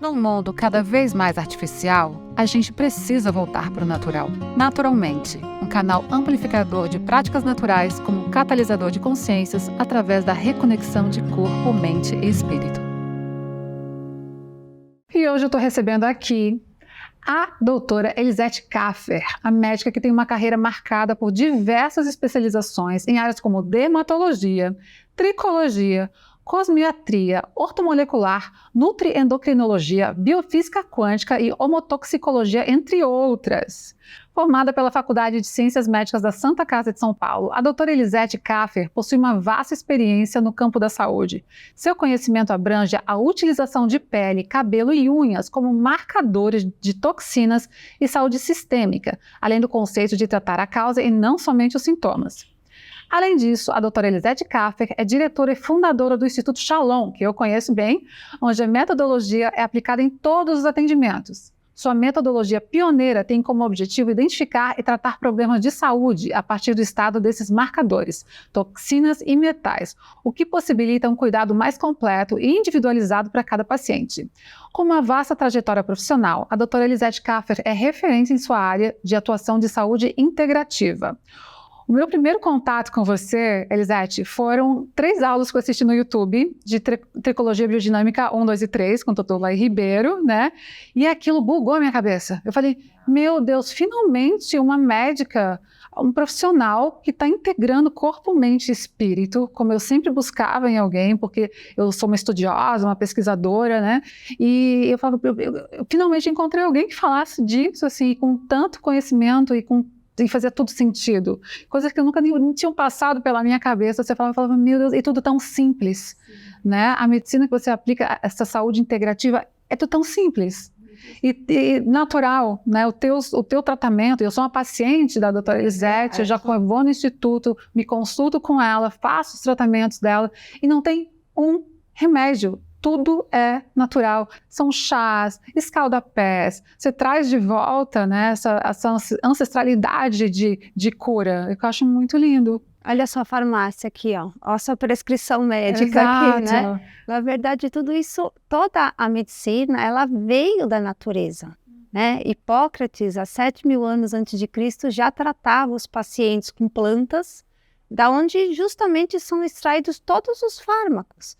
Num mundo cada vez mais artificial, a gente precisa voltar para o natural. Naturalmente, um canal amplificador de práticas naturais como catalisador de consciências através da reconexão de corpo, mente e espírito. E hoje eu estou recebendo aqui a doutora Elisete Kaffer, a médica que tem uma carreira marcada por diversas especializações em áreas como dermatologia, tricologia, cosmiatria, ortomolecular, nutriendocrinologia, biofísica quântica e homotoxicologia, entre outras. Formada pela Faculdade de Ciências Médicas da Santa Casa de São Paulo, a doutora Elisete Kaffer possui uma vasta experiência no campo da saúde. Seu conhecimento abrange a utilização de pele, cabelo e unhas como marcadores de toxinas e saúde sistêmica, além do conceito de tratar a causa e não somente os sintomas. Além disso, a doutora Elisete Kaffer é diretora e fundadora do Instituto Shalom, que eu conheço bem, onde a metodologia é aplicada em todos os atendimentos. Sua metodologia pioneira tem como objetivo identificar e tratar problemas de saúde a partir do estado desses marcadores, toxinas e metais, o que possibilita um cuidado mais completo e individualizado para cada paciente. Com uma vasta trajetória profissional, a doutora Elisete Kaffer é referência em sua área de atuação de saúde integrativa. O meu primeiro contato com você, Elisete, foram 3 aulas que eu assisti no YouTube de Tricologia Biodinâmica 1, 2 e 3, com o Dr. Laí Ribeiro, né? E aquilo bugou a minha cabeça. Eu falei, meu Deus, finalmente uma médica, um profissional que está integrando corpo, mente e espírito, como eu sempre buscava em alguém, porque eu sou uma estudiosa, uma pesquisadora, né? E eu finalmente encontrei alguém que falasse disso, assim, com tanto conhecimento e fazia tudo sentido. Coisas que eu nunca nem tinham passado pela minha cabeça. Você falava, meu Deus, e tudo tão simples, né? A medicina que você aplica, essa saúde integrativa, é tudo tão simples. E natural, né? O teu tratamento, eu sou uma paciente da doutora Elisete, eu já vou no instituto, me consulto com ela, faço os tratamentos dela, e não tem um remédio. Tudo é natural, são chás, escalda-pés, você traz de volta, né, essa ancestralidade de cura, eu acho muito lindo. Olha a sua farmácia aqui, ó a sua prescrição médica. Exato. Aqui, né? Na verdade, tudo isso, toda a medicina, ela veio da natureza, né? Hipócrates, há 7.000 anos antes de Cristo, já tratava os pacientes com plantas, da onde justamente são extraídos todos os fármacos.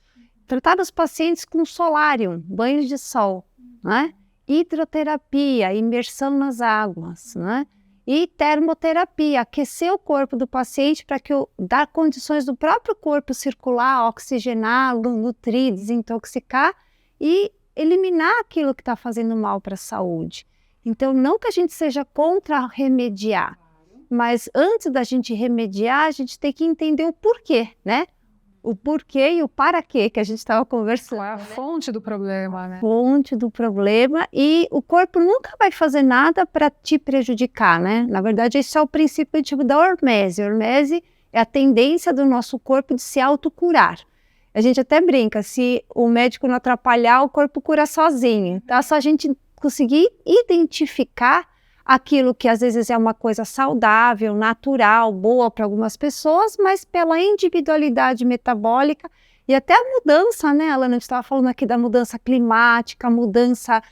Tratar os pacientes com solário, banhos de sol, né? Hidroterapia, imersão nas águas, né? E termoterapia, aquecer o corpo do paciente para dar condições do próprio corpo circular, oxigenar, nutrir, desintoxicar e eliminar aquilo que está fazendo mal para a saúde. Então, não que a gente seja contra remediar, mas antes da gente remediar, a gente tem que entender o porquê, né? O porquê e o para quê que a gente estava conversando. Qual é a fonte do problema, né? Fonte do problema, e o corpo nunca vai fazer nada para te prejudicar, né? Na verdade, esse é o princípio ativo da hormese. A hormese é a tendência do nosso corpo de se autocurar. A gente até brinca, se o médico não atrapalhar, o corpo cura sozinho. Então, é só a gente conseguir identificar aquilo que às vezes é uma coisa saudável, natural, boa para algumas pessoas, mas pela individualidade metabólica e até a mudança, né, Alana? A gente estava falando aqui da mudança climática, a mudança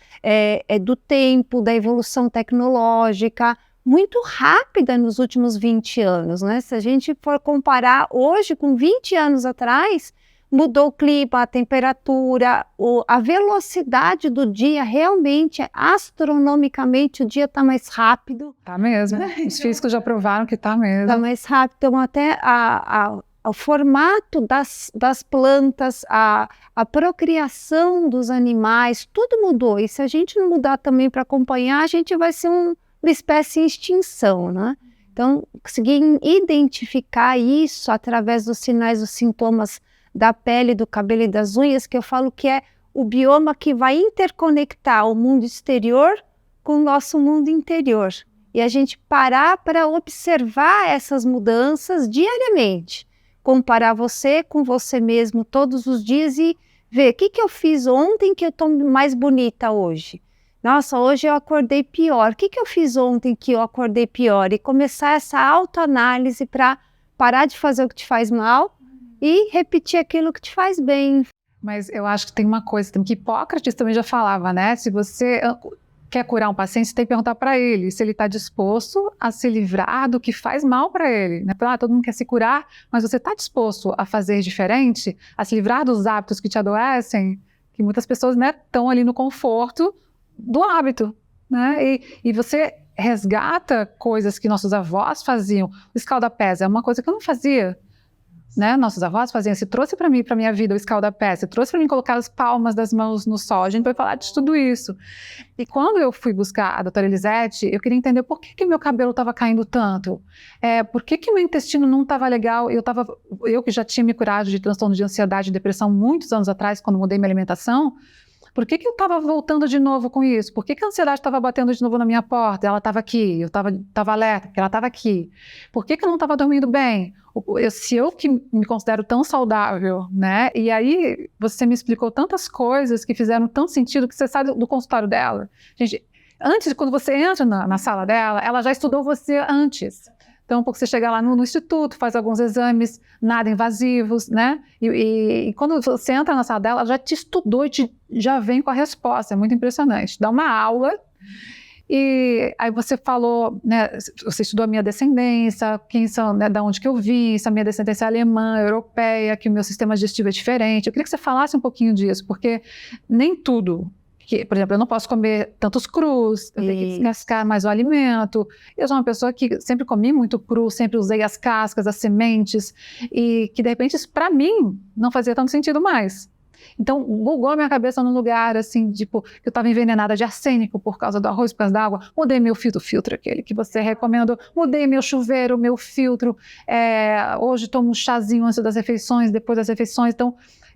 do tempo, da evolução tecnológica, muito rápida nos últimos 20 anos, né? Se a gente for comparar hoje com 20 anos atrás, mudou o clima, a temperatura, a velocidade do dia, realmente, astronomicamente, o dia está mais rápido. Tá mesmo, os físicos já provaram que tá mesmo. Está mais rápido, então até o formato das plantas, a procriação dos animais, tudo mudou. E se a gente não mudar também para acompanhar, a gente vai ser uma espécie em extinção, né? Então, conseguir identificar isso através dos sinais, dos sintomas da pele, do cabelo e das unhas, que eu falo que é o bioma que vai interconectar o mundo exterior com o nosso mundo interior. E a gente parar para observar essas mudanças diariamente. Comparar você com você mesmo todos os dias e ver o que eu fiz ontem que eu estou mais bonita hoje. Nossa, hoje eu acordei pior. O que eu fiz ontem que eu acordei pior? E começar essa autoanálise para parar de fazer o que te faz mal e repetir aquilo que te faz bem. Mas eu acho que tem uma coisa que Hipócrates também já falava, né? Se você quer curar um paciente, você tem que perguntar para ele se ele está disposto a se livrar do que faz mal para ele. Né? Todo mundo quer se curar, mas você está disposto a fazer diferente, a se livrar dos hábitos que te adoecem? Que muitas pessoas, né, estão ali no conforto do hábito, né? E você resgata coisas que nossos avós faziam. O escalda-pés é uma coisa que eu não fazia. Né? Nossos avós faziam, se trouxe para mim, para minha vida, o escalda-pé, se trouxe para mim colocar as palmas das mãos no sol, a gente vai falar de tudo isso. E quando eu fui buscar a doutora Elisete, eu queria entender por que meu cabelo estava caindo tanto, por que meu intestino não estava legal, eu que já tinha me curado de transtorno de ansiedade e depressão muitos anos atrás, quando mudei minha alimentação, por que eu estava voltando de novo com isso? Por que a ansiedade estava batendo de novo na minha porta? Ela estava aqui, eu estava alerta, porque ela estava aqui. Por que eu não estava dormindo bem? Se eu que me considero tão saudável, né? E aí você me explicou tantas coisas que fizeram tanto sentido que você sai do consultório dela. Gente, antes, quando você entra na sala dela, ela já estudou você antes. Então, porque você chega lá no instituto, faz alguns exames nada invasivos, né? E quando você entra na sala dela, ela já te estudou e já vem com a resposta. É muito impressionante. Dá uma aula e aí você falou, né? Você estudou a minha descendência, quem são, né, da onde que eu vim, se a minha descendência é alemã, europeia, que o meu sistema digestivo é diferente. Eu queria que você falasse um pouquinho disso, porque nem tudo... por exemplo, eu não posso comer tantos crus, eu tenho que descascar mais o alimento. Eu sou uma pessoa que sempre comi muito cru, sempre usei as cascas, as sementes, e que de repente isso para mim não fazia tanto sentido mais. Então, bugou a minha cabeça num lugar assim, tipo, que eu estava envenenada de arsênico por causa do arroz, por causa da água. Mudei meu filtro, aquele que você recomendou. Mudei meu chuveiro, meu filtro. Hoje tomo um chazinho antes das refeições, depois das refeições. Então,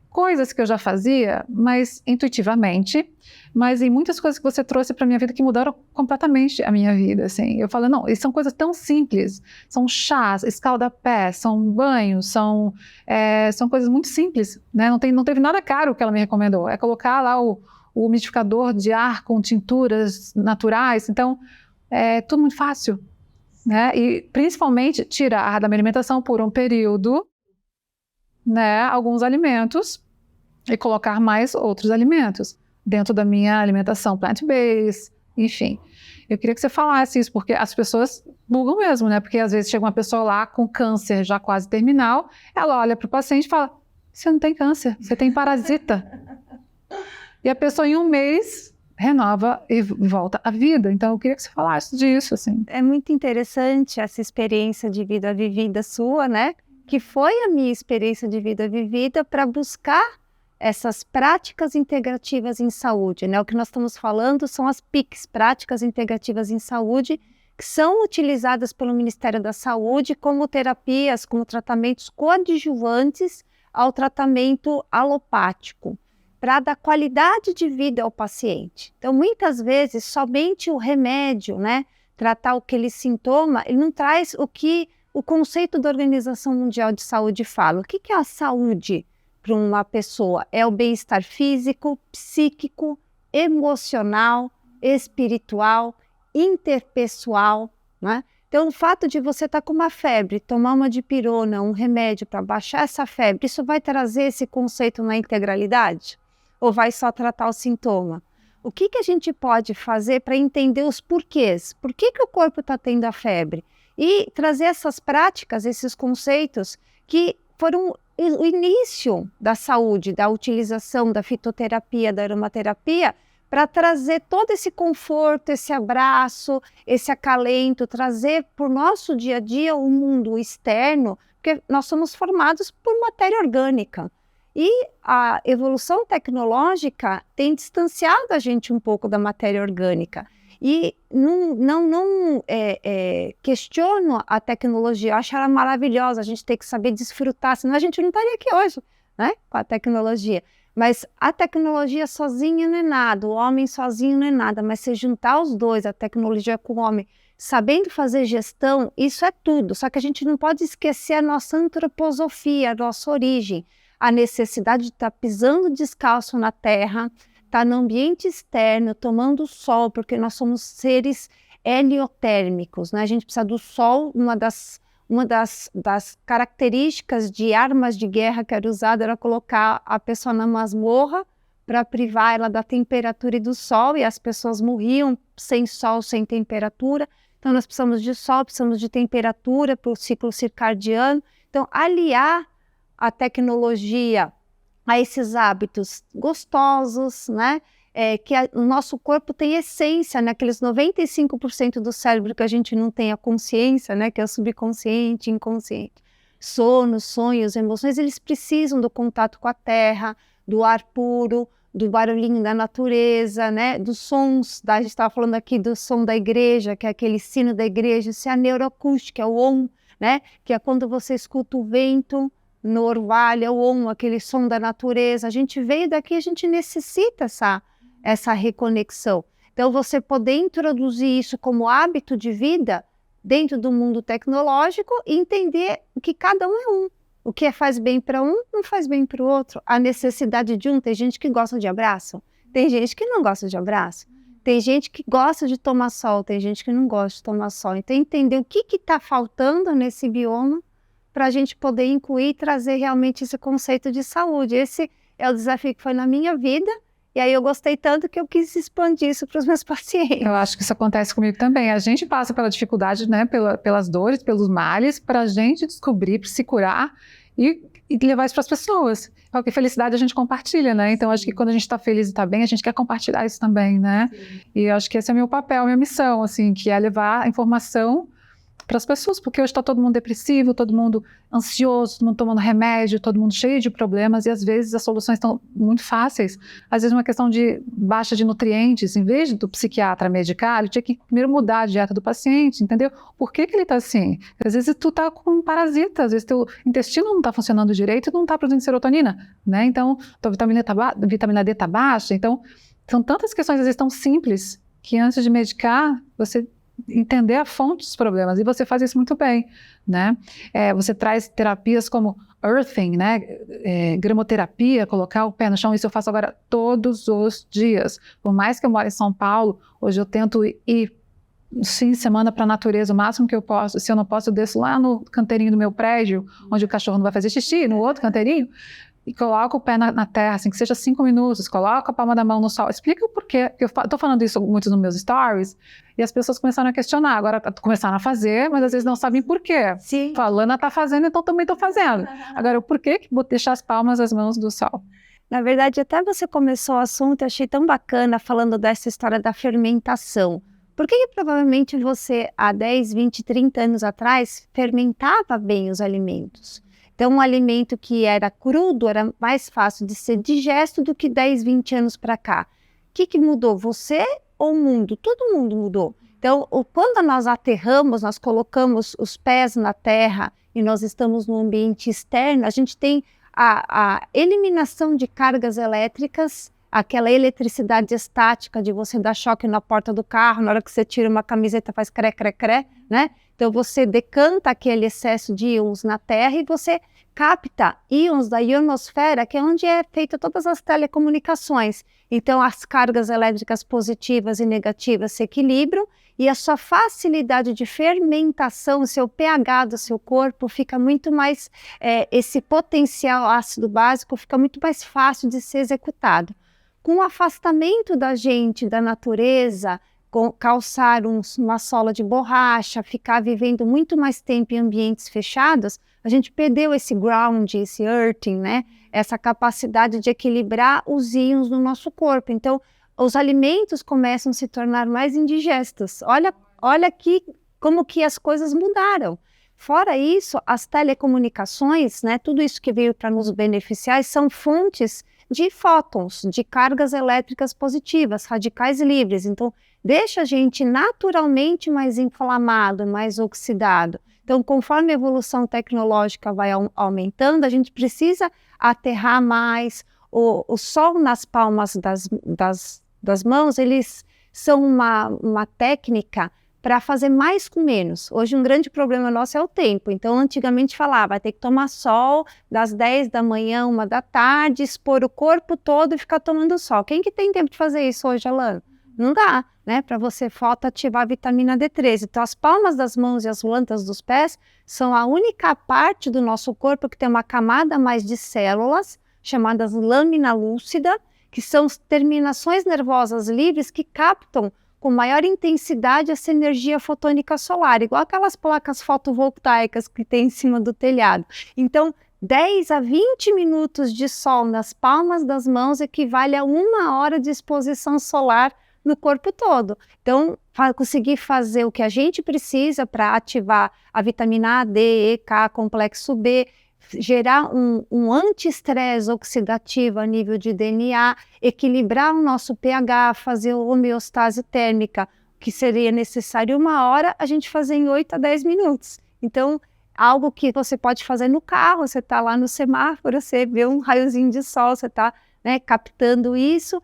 coisas que eu já fazia, mas intuitivamente, mas em muitas coisas que você trouxe para minha vida que mudaram completamente a minha vida, assim. Eu falo, não, isso são coisas tão simples, são chás, escalda-pé, são banhos, são coisas muito simples, né? Não teve nada caro que ela me recomendou, é colocar lá o umidificador de ar com tinturas naturais, então é tudo muito fácil, né? E principalmente tirar da minha alimentação por um período, né, alguns alimentos e colocar mais outros alimentos dentro da minha alimentação plant-based, enfim. Eu queria que você falasse isso, porque as pessoas bugam mesmo, né? Porque às vezes chega uma pessoa lá com câncer já quase terminal, ela olha para o paciente e fala, você não tem câncer, você tem parasita. E a pessoa em um mês renova e volta à vida. Então eu queria que você falasse disso, assim. É muito interessante essa experiência de vida vivida sua, né? Que foi a minha experiência de vida vivida para buscar essas práticas integrativas em saúde, né? O que nós estamos falando são as PICs, Práticas Integrativas em Saúde, que são utilizadas pelo Ministério da Saúde como terapias, como tratamentos coadjuvantes ao tratamento alopático, para dar qualidade de vida ao paciente. Então, muitas vezes, somente o remédio, né? Tratar aquele sintoma, ele não traz o conceito da Organização Mundial de Saúde fala. O que é a saúde para uma pessoa? É o bem-estar físico, psíquico, emocional, espiritual, interpessoal, né? Então, o fato de você estar com uma febre, tomar uma dipirona, um remédio para baixar essa febre, isso vai trazer esse conceito na integralidade? Ou vai só tratar o sintoma? O que a gente pode fazer para entender os porquês? Por que o corpo está tendo a febre? E trazer essas práticas, esses conceitos que foram o início da saúde, da utilização da fitoterapia, da aromaterapia, para trazer todo esse conforto, esse abraço, esse acalento, trazer para o nosso dia a dia o mundo externo, porque nós somos formados por matéria orgânica. E a evolução tecnológica tem distanciado a gente um pouco da matéria orgânica. E não questiono a tecnologia, eu acho ela maravilhosa, a gente tem que saber desfrutar, senão a gente não estaria aqui hoje, né, com a tecnologia. Mas a tecnologia sozinha não é nada, o homem sozinho não é nada, mas se juntar os dois, a tecnologia com o homem, sabendo fazer gestão, isso é tudo. Só que a gente não pode esquecer a nossa antroposofia, a nossa origem, a necessidade de estar pisando descalço na terra, estar no ambiente externo, tomando sol, porque nós somos seres heliotérmicos, né? A gente precisa do sol, uma das características de armas de guerra que era usada era colocar a pessoa na masmorra para privar ela da temperatura e do sol, e as pessoas morriam sem sol, sem temperatura. Então, nós precisamos de sol, precisamos de temperatura para o ciclo circadiano. Então, aliar a tecnologia a esses hábitos gostosos, né? O nosso corpo tem essência, naqueles 95% do cérebro que a gente não tem a consciência, né? Que é o subconsciente, inconsciente. Sono, sonhos, emoções, eles precisam do contato com a terra, do ar puro, do barulhinho da natureza, né? Dos sons, a gente estava falando aqui do som da igreja, que é aquele sino da igreja, isso é a neuroacústica, é o Om, né? Que é quando você escuta o vento no orvalho, é o Om, aquele som da natureza. A gente veio daqui, a gente necessita essa reconexão. Então, você poder introduzir isso como hábito de vida dentro do mundo tecnológico e entender que cada um é um. O que faz bem para um, não faz bem para o outro. A necessidade de um, tem gente que gosta de abraço, tem gente que não gosta de abraço, tem gente que gosta de tomar sol, tem gente que não gosta de tomar sol. Então, entender o que está faltando nesse bioma para a gente poder incluir e trazer realmente esse conceito de saúde. Esse é o desafio que foi na minha vida. E aí eu gostei tanto que eu quis expandir isso para os meus pacientes. Eu acho que isso acontece comigo também. A gente passa pela dificuldade, né, pelas dores, pelos males, para a gente descobrir, para se curar e levar isso para as pessoas. Qualquer felicidade a gente compartilha, né? Então, acho que quando a gente está feliz e está bem, a gente quer compartilhar isso também, né? Sim. E acho que esse é o meu papel, a minha missão, assim, que é levar a informação para as pessoas, porque hoje está todo mundo depressivo, todo mundo ansioso, todo mundo tomando remédio, todo mundo cheio de problemas, e às vezes as soluções estão muito fáceis. Às vezes uma questão de baixa de nutrientes, em vez do psiquiatra medicar, ele tinha que primeiro mudar a dieta do paciente, entendeu? Por que ele está assim? Às vezes tu está com um parasita, às vezes teu intestino não está funcionando direito e não está produzindo serotonina, né? Então, tua vitamina D está baixa. Então, são tantas questões, às vezes, tão simples, que antes de medicar, você entender a fonte dos problemas, e você faz isso muito bem, né? Você traz terapias como earthing, né? Gramoterapia, colocar o pé no chão, isso eu faço agora todos os dias. Por mais que eu moro em São Paulo, hoje eu tento ir fim de semana para a natureza o máximo que eu posso. Se eu não posso, eu desço lá no canteirinho do meu prédio, onde o cachorro não vai fazer xixi, no outro canteirinho, e coloca o pé na terra, assim, que seja 5 minutos, coloca a palma da mão no sol, explica o porquê. Eu estou falando isso muito nos meus stories, e as pessoas começaram a questionar, agora começaram a fazer, mas às vezes não sabem por quê. Sim. Falando, está fazendo, então também estou fazendo. Agora, por que deixar as palmas das mãos do sol? Na verdade, até você começou o assunto, eu achei tão bacana falando dessa história da fermentação. Por que provavelmente você, há 10, 20, 30 anos atrás, fermentava bem os alimentos? Então, um alimento que era crudo era mais fácil de ser digesto do que 10, 20 anos para cá. O que mudou? Você ou o mundo? Todo mundo mudou. Então, quando nós aterramos, nós colocamos os pés na terra e nós estamos no ambiente externo, a gente tem a eliminação de cargas elétricas, aquela eletricidade estática de você dar choque na porta do carro, na hora que você tira uma camiseta faz cré, cré, cré, né? Então, você decanta aquele excesso de íons na Terra e você capta íons da ionosfera, que é onde é feita todas as telecomunicações. Então, as cargas elétricas positivas e negativas se equilibram e a sua facilidade de fermentação, o seu pH do seu corpo fica muito mais, esse potencial ácido básico fica muito mais fácil de ser executado. Com o afastamento da gente, da natureza, calçar uma sola de borracha, ficar vivendo muito mais tempo em ambientes fechados, a gente perdeu esse ground, esse earthing, né? Essa capacidade de equilibrar os íons no nosso corpo. Então, os alimentos começam a se tornar mais indigestos. Olha aqui como que as coisas mudaram. Fora isso, as telecomunicações, né? Tudo isso que veio para nos beneficiar são fontes de fótons, de cargas elétricas positivas, radicais livres. Então, deixa a gente naturalmente mais inflamado, mais oxidado. Então, conforme a evolução tecnológica vai aumentando, a gente precisa aterrar mais. O sol nas palmas das mãos, eles são uma técnica para fazer mais com menos. Hoje um grande problema nosso é o tempo. Então, antigamente falava, vai ter que tomar sol das 10 da manhã, 1 da tarde, expor o corpo todo e ficar tomando sol. Quem que tem tempo de fazer isso hoje, Alana? Não dá, né? Para você fotoativar a vitamina D3. Então, as palmas das mãos e as plantas dos pés são a única parte do nosso corpo que tem uma camada a mais de células, chamadas lâmina lúcida, que são terminações nervosas livres que captam com maior intensidade essa energia fotônica solar, igual aquelas placas fotovoltaicas que tem em cima do telhado. Então, 10 a 20 minutos de sol nas palmas das mãos equivale a 1 hora de exposição solar no corpo todo. Então, conseguir fazer o que a gente precisa para ativar a vitamina A, D, E, K, complexo B, gerar um anti-estresse oxidativo a nível de DNA, equilibrar o nosso pH, fazer a homeostase térmica, que seria necessário 1 hora, a gente fazer em 8 a 10 minutos. Então, algo que você pode fazer no carro, você está lá no semáforo, você vê um raiozinho de sol, você está, né, captando isso.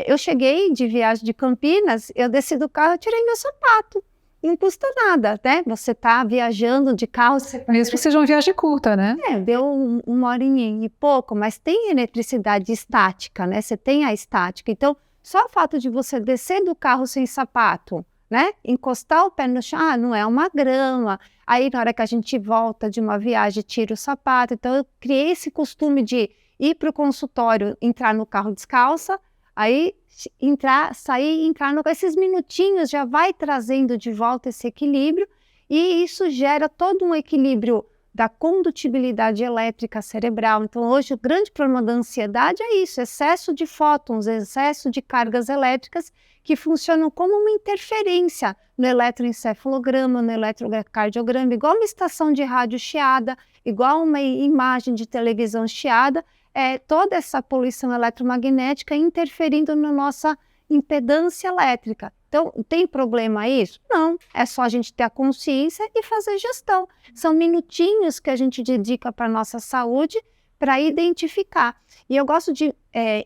Eu cheguei de viagem de Campinas, eu desci do carro, eu tirei meu sapato. Não custa nada, né? Você está viajando de carro... Mesmo que seja uma viagem curta, né? Deu 1 horinha e pouco, mas tem eletricidade estática, né? Você tem a estática. Então, só o fato de você descer do carro sem sapato, né? Encostar o pé no chão, não é uma grama. Aí, na hora que a gente volta de uma viagem, tira o sapato. Então, eu criei esse costume de ir para o consultório, entrar no carro descalça, aí entrar, sair, entrar, esses minutinhos já vai trazendo de volta esse equilíbrio, e isso gera todo um equilíbrio da condutibilidade elétrica cerebral. Então, hoje, o grande problema da ansiedade é isso, excesso de fótons, excesso de cargas elétricas que funcionam como uma interferência no eletroencefalograma, no eletrocardiograma, igual uma estação de rádio chiada, igual uma imagem de televisão chiada, toda essa poluição eletromagnética interferindo na nossa impedância elétrica. Então, tem problema isso? Não, é só a gente ter a consciência e fazer gestão. São minutinhos que a gente dedica para a nossa saúde para identificar. E eu gosto de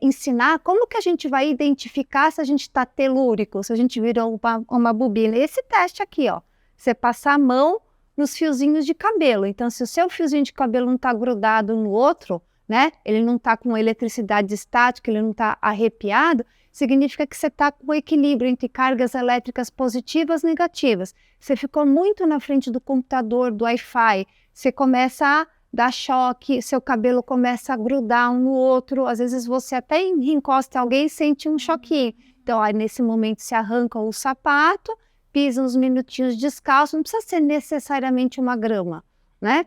ensinar como que a gente vai identificar se a gente está telúrico, se a gente virou uma bobina. Esse teste aqui, ó, você passar a mão nos fiozinhos de cabelo. Então, se o seu fiozinho de cabelo não está grudado no outro, né? Ele não está com eletricidade estática, ele não está arrepiado, significa que você está com equilíbrio entre cargas elétricas positivas e negativas. Você ficou muito na frente do computador, do Wi-Fi, você começa a dar choque, seu cabelo começa a grudar um no outro, às vezes você até encosta em alguém e sente um choquinho. Então, aí, nesse momento, se arranca o sapato, pisa uns minutinhos descalço, não precisa ser necessariamente uma grama. Né?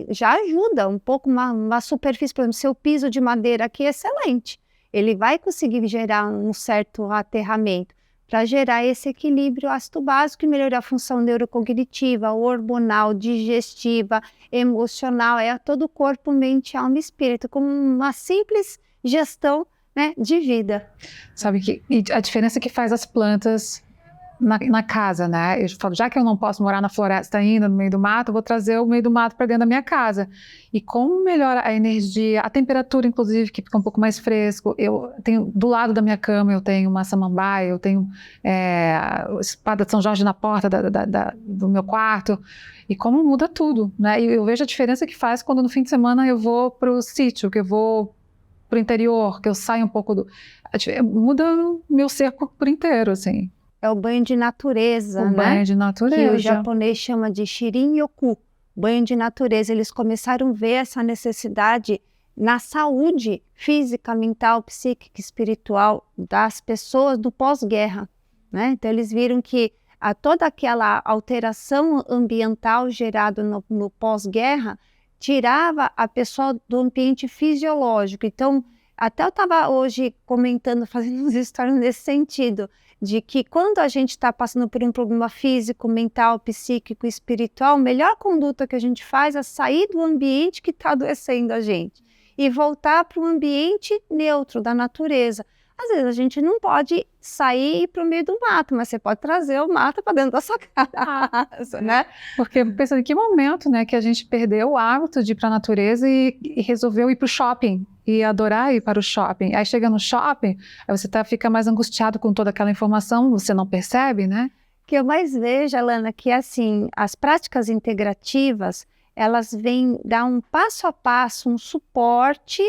Já ajuda um pouco uma superfície, por exemplo, seu piso de madeira aqui é excelente, ele vai conseguir gerar um certo aterramento para gerar esse equilíbrio ácido básico e melhorar a função neurocognitiva, hormonal, digestiva, emocional, todo o corpo, mente, alma e espírito, como uma simples gestão, né, de vida. Sabe que a diferença que faz as plantas na casa, né? Eu falo, já que eu não posso morar na floresta ainda, no meio do mato, eu vou trazer o meio do mato para dentro da minha casa. E como melhora a energia, a temperatura, inclusive, que fica um pouco mais fresco. Eu tenho, do lado da minha cama, eu tenho uma samambaia, eu tenho espada de São Jorge na porta do meu quarto. E como muda tudo, né? E eu vejo a diferença que faz quando no fim de semana eu vou para o sítio, que eu vou para o interior, que eu saio um pouco muda o meu ser por inteiro, assim. É o banho de natureza, né? Banho de natureza. Que o japonês chama de Shirin-yoku, banho de natureza. Eles começaram a ver essa necessidade na saúde física, mental, psíquica, espiritual das pessoas do pós-guerra, né? Então, eles viram que toda aquela alteração ambiental gerada no pós-guerra tirava a pessoa do ambiente fisiológico. Então, até eu estava hoje comentando, fazendo uns stories nesse sentido, de que quando a gente está passando por um problema físico, mental, psíquico, espiritual, a melhor conduta que a gente faz é sair do ambiente que está adoecendo a gente e voltar para o ambiente neutro da natureza. Às vezes a gente não pode sair para o meio do mato, mas você pode trazer o mato para dentro da sua casa, né? Porque pensando em que momento, né, que a gente perdeu o hábito de ir para a natureza e resolveu ir para o shopping e adorar ir para o shopping. Aí chega no shopping, aí você fica mais angustiado com toda aquela informação, você não percebe, né? O que eu mais vejo, Alana, que assim, as práticas integrativas, elas vêm dar um passo a passo, um suporte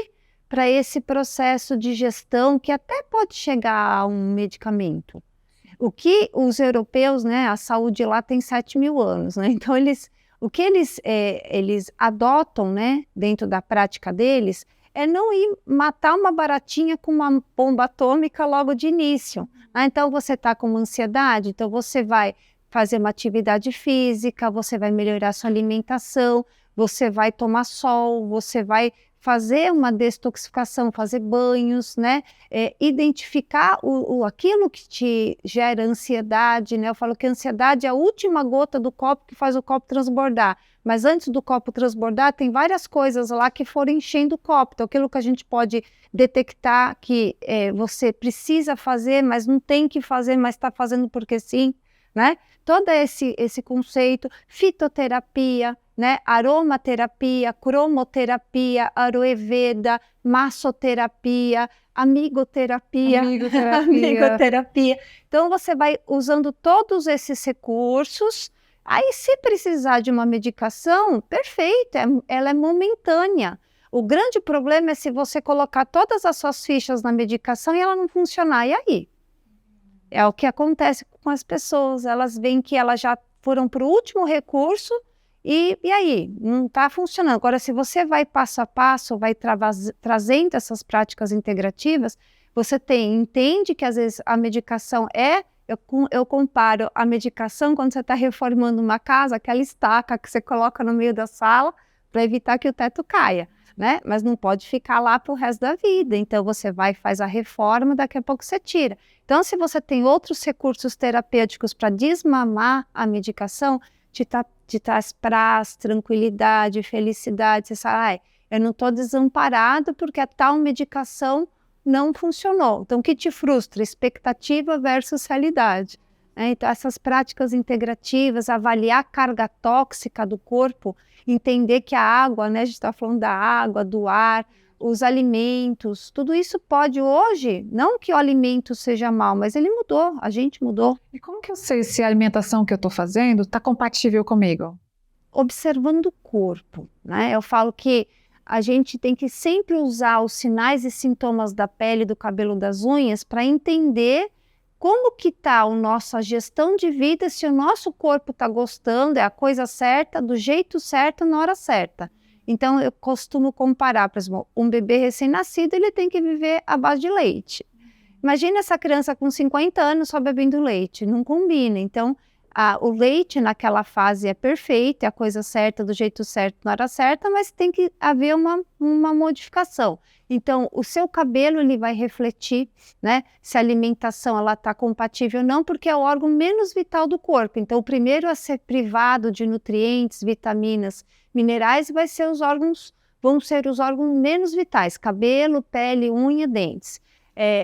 para esse processo de gestão que até pode chegar a um medicamento. O que os europeus, né, a saúde lá tem 7.000 anos, né? Então o que eles adotam, né, dentro da prática deles, é não ir matar uma baratinha com uma bomba atômica logo de início. Então você está com uma ansiedade, então você vai fazer uma atividade física, você vai melhorar sua alimentação, você vai tomar sol, você vai fazer uma detoxificação, fazer banhos, né? Identificar aquilo que te gera ansiedade, né? Eu falo que a ansiedade é a última gota do copo que faz o copo transbordar. Mas antes do copo transbordar, tem várias coisas lá que foram enchendo o copo. Então, aquilo que a gente pode detectar que você precisa fazer, mas não tem que fazer, mas está fazendo porque sim, né? Todo esse conceito, fitoterapia, né? Aromaterapia, cromoterapia, Ayurveda, massoterapia, amigoterapia. Amigoterapia. Então, você vai usando todos esses recursos. Aí, se precisar de uma medicação, perfeito, ela é momentânea. O grande problema é se você colocar todas as suas fichas na medicação e ela não funcionar. E aí? É o que acontece com as pessoas. Elas veem que elas já foram para o último recurso e aí? Não está funcionando. Agora, se você vai passo a passo, vai trazendo essas práticas integrativas, você entende que às vezes a medicação eu comparo a medicação quando você está reformando uma casa, aquela estaca que você coloca no meio da sala para evitar que o teto caia, né? Mas não pode ficar lá para o resto da vida. Então, você vai e faz a reforma, daqui a pouco você tira. Então, se você tem outros recursos terapêuticos para desmamar a medicação, te traz paz, tranquilidade, felicidade. Você sabe, eu não estou desamparado porque a tal medicação não funcionou. Então, o que te frustra? Expectativa versus realidade. Então, essas práticas integrativas, avaliar a carga tóxica do corpo, entender que a água, né, a gente está falando da água, do ar, os alimentos, tudo isso pode hoje, não que o alimento seja mal, mas ele mudou, a gente mudou. E como que eu sei se a alimentação que eu estou fazendo está compatível comigo? Observando o corpo, né? Eu falo que a gente tem que sempre usar os sinais e sintomas da pele, do cabelo, das unhas, para entender como que está a nossa gestão de vida, se o nosso corpo está gostando, é a coisa certa, do jeito certo, na hora certa. Então, eu costumo comparar, por exemplo, um bebê recém-nascido, ele tem que viver à base de leite. Imagina essa criança com 50 anos só bebendo leite, não combina. Então, o leite naquela fase é perfeito, é a coisa certa, do jeito certo, na hora certa, mas tem que haver uma modificação. Então, o seu cabelo, ele vai refletir, né, se a alimentação ela está compatível ou não, porque é o órgão menos vital do corpo. Então, o primeiro a ser privado de nutrientes, vitaminas, minerais, vão ser os órgãos menos vitais, cabelo, pele, unha, dentes.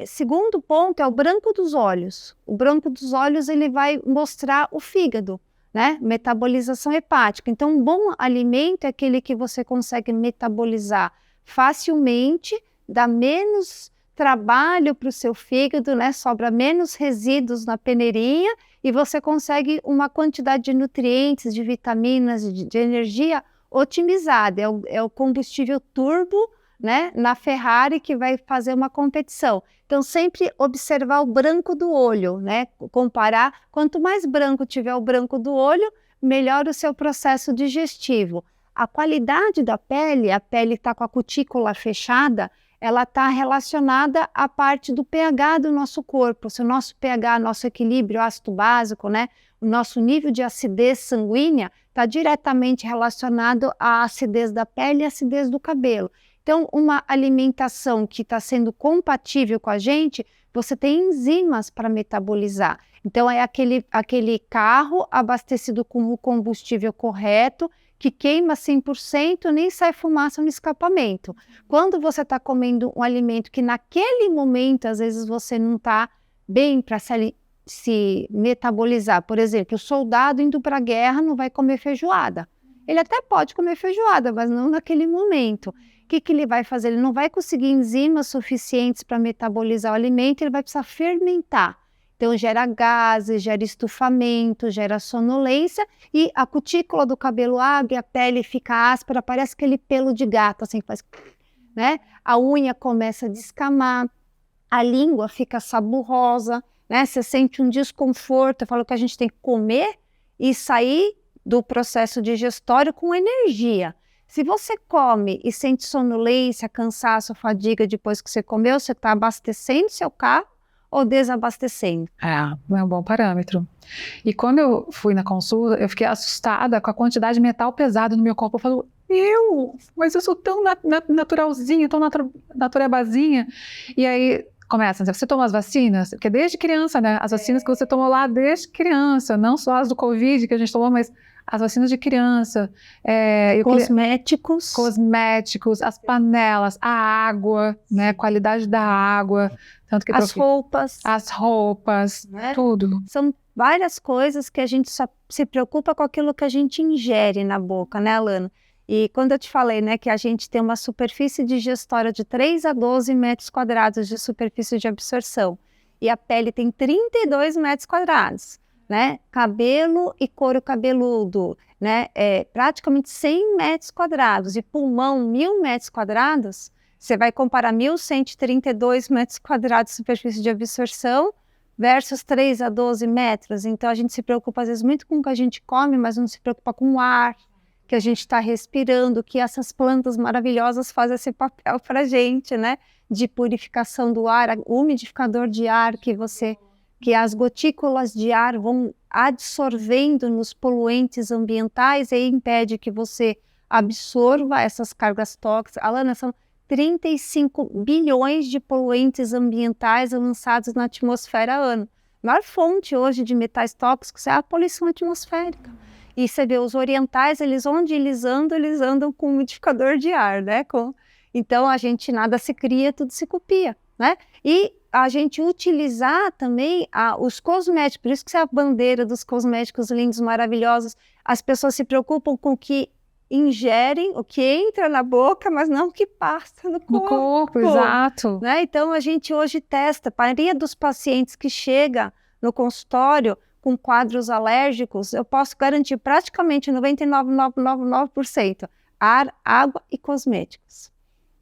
Segundo ponto é o branco dos olhos. O branco dos olhos ele vai mostrar o fígado, né? Metabolização hepática. Então, um bom alimento é aquele que você consegue metabolizar facilmente, dá menos trabalho para o seu fígado, né? Sobra menos resíduos na peneirinha e você consegue uma quantidade de nutrientes, de vitaminas, de energia otimizada. É o combustível turbo, né, na Ferrari que vai fazer uma competição. Então, sempre observar o branco do olho, né? Comparar, quanto mais branco tiver o branco do olho, melhor o seu processo digestivo. A qualidade da pele, a pele está com a cutícula fechada, ela está relacionada à parte do pH do nosso corpo. Se o nosso pH, nosso equilíbrio ácido básico, né, o nosso nível de acidez sanguínea está diretamente relacionado à acidez da pele e à acidez do cabelo. Então, uma alimentação que está sendo compatível com a gente, você tem enzimas para metabolizar. Então, é aquele carro abastecido com o combustível correto, que queima 100%, nem sai fumaça no escapamento. Quando você está comendo um alimento que naquele momento, às vezes você não está bem para se metabolizar. Por exemplo, o soldado indo para a guerra não vai comer feijoada. Ele até pode comer feijoada, mas não naquele momento. O que ele vai fazer? Ele não vai conseguir enzimas suficientes para metabolizar o alimento, ele vai precisar fermentar. Então, gera gases, gera estufamento, gera sonolência e a cutícula do cabelo abre, a pele fica áspera, parece aquele pelo de gato, assim, faz, né? A unha começa a descamar, a língua fica saburrosa, né? Você sente um desconforto, eu falo que a gente tem que comer e sair do processo digestório com energia. Se você come e sente sonolência, cansaço, fadiga depois que você comeu, você está abastecendo seu carro ou desabastecendo? É um bom parâmetro. E quando eu fui na consulta, eu fiquei assustada com a quantidade de metal pesado no meu corpo. Eu falo, mas eu sou tão naturalzinha, tão naturebazinha. E aí começa, você tomou as vacinas? Porque desde criança, né? As vacinas que você tomou lá desde criança, não só as do Covid que a gente tomou, mas as vacinas de criança. Cosméticos, as panelas, a água, né? Qualidade da água. Tanto que as roupas, né? Tudo. São várias coisas que a gente só se preocupa com aquilo que a gente ingere na boca, né, Alana? E quando eu te falei, né, que a gente tem uma superfície digestória de 3 a 12 metros quadrados de superfície de absorção, e a pele tem 32 metros quadrados, né? Cabelo e couro cabeludo, né, praticamente 100 metros quadrados, e pulmão 1.000 metros quadrados, você vai comparar 1.132 metros quadrados de superfície de absorção versus 3 a 12 metros. Então, a gente se preocupa, às vezes, muito com o que a gente come, mas não se preocupa com o ar que a gente está respirando, que essas plantas maravilhosas fazem esse papel para a gente, né? De purificação do ar, o umidificador de ar que as gotículas de ar vão absorvendo nos poluentes ambientais e impede que você absorva essas cargas tóxicas. Alana, são 35 bilhões de poluentes ambientais lançados na atmosfera ano. A maior fonte hoje de metais tóxicos é a poluição atmosférica. E você vê os orientais, onde eles andam com um umidificador de ar, né? Então, a gente nada se cria, tudo se copia, né? E a gente utilizar também os cosméticos, por isso que é a bandeira dos cosméticos lindos, maravilhosos. As pessoas se preocupam com o que ingerem, o que entra na boca, mas não o que passa no corpo. No corpo, exato. Né? Então, a gente hoje testa, a maioria dos pacientes que chega no consultório com quadros alérgicos, eu posso garantir praticamente 99,999% ar, água e cosméticos.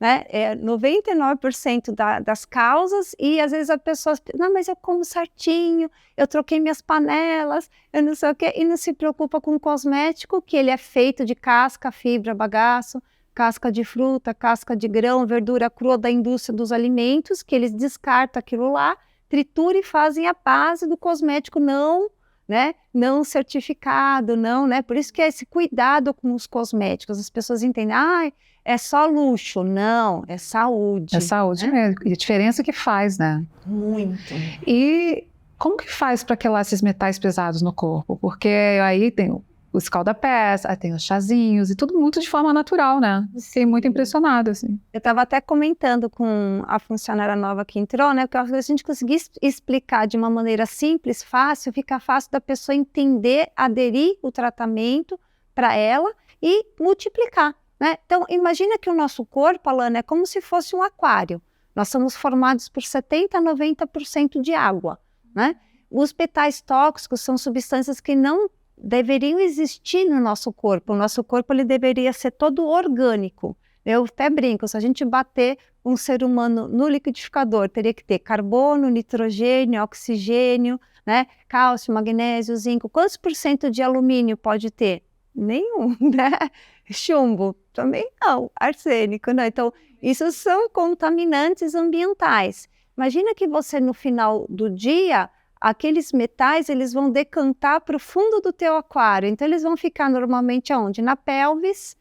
Né? 99% das causas, e às vezes a pessoa não, mas eu como certinho, eu troquei minhas panelas, eu não sei o quê, e não se preocupa com o cosmético, que ele é feito de casca, fibra, bagaço, casca de fruta, casca de grão, verdura crua da indústria dos alimentos, que eles descartam aquilo lá, trituram e fazem a base do cosmético não certificado, né? Por isso que é esse cuidado com os cosméticos. As pessoas entendem, é só luxo. Não, é saúde. É saúde mesmo. E a diferença que faz, né? Muito. E como que faz para quelar esses metais pesados no corpo? Porque aí tem o escalda-pés, aí tem os chazinhos, e tudo muito de forma natural, né? Fiquei muito impressionada, assim. Eu estava até comentando com a funcionária nova que entrou, né? Porque a gente conseguir explicar de uma maneira simples, fácil, fica fácil da pessoa entender, aderir o tratamento para ela e multiplicar, né? Então, imagina que o nosso corpo, Alana, é como se fosse um aquário. Nós somos formados por 70% a 90% de água, né? Os metais tóxicos são substâncias que não deveriam existir no nosso corpo. O nosso corpo ele deveria ser todo orgânico. Eu até brinco, se a gente bater um ser humano no liquidificador, teria que ter carbono, nitrogênio, oxigênio, né? Cálcio, magnésio, zinco. Quantos por cento de alumínio pode ter? Nenhum, né? Chumbo? Também não. Arsênico, né? Então, isso são contaminantes ambientais. Imagina que você, no final do dia, aqueles metais, eles vão decantar para o fundo do teu aquário. Então, eles vão ficar normalmente aonde? Na pelvis,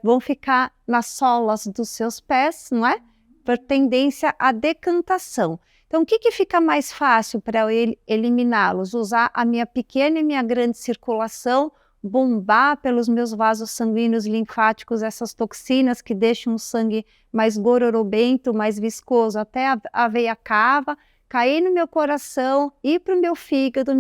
vão ficar nas solas dos seus pés, não é? Por tendência à decantação. Então, o que fica mais fácil para eu eliminá-los? Usar a minha pequena e minha grande circulação, bombar pelos meus vasos sanguíneos linfáticos essas toxinas que deixam o sangue mais gororobento, mais viscoso, até a veia cava, cair no meu coração, ir para o meu fígado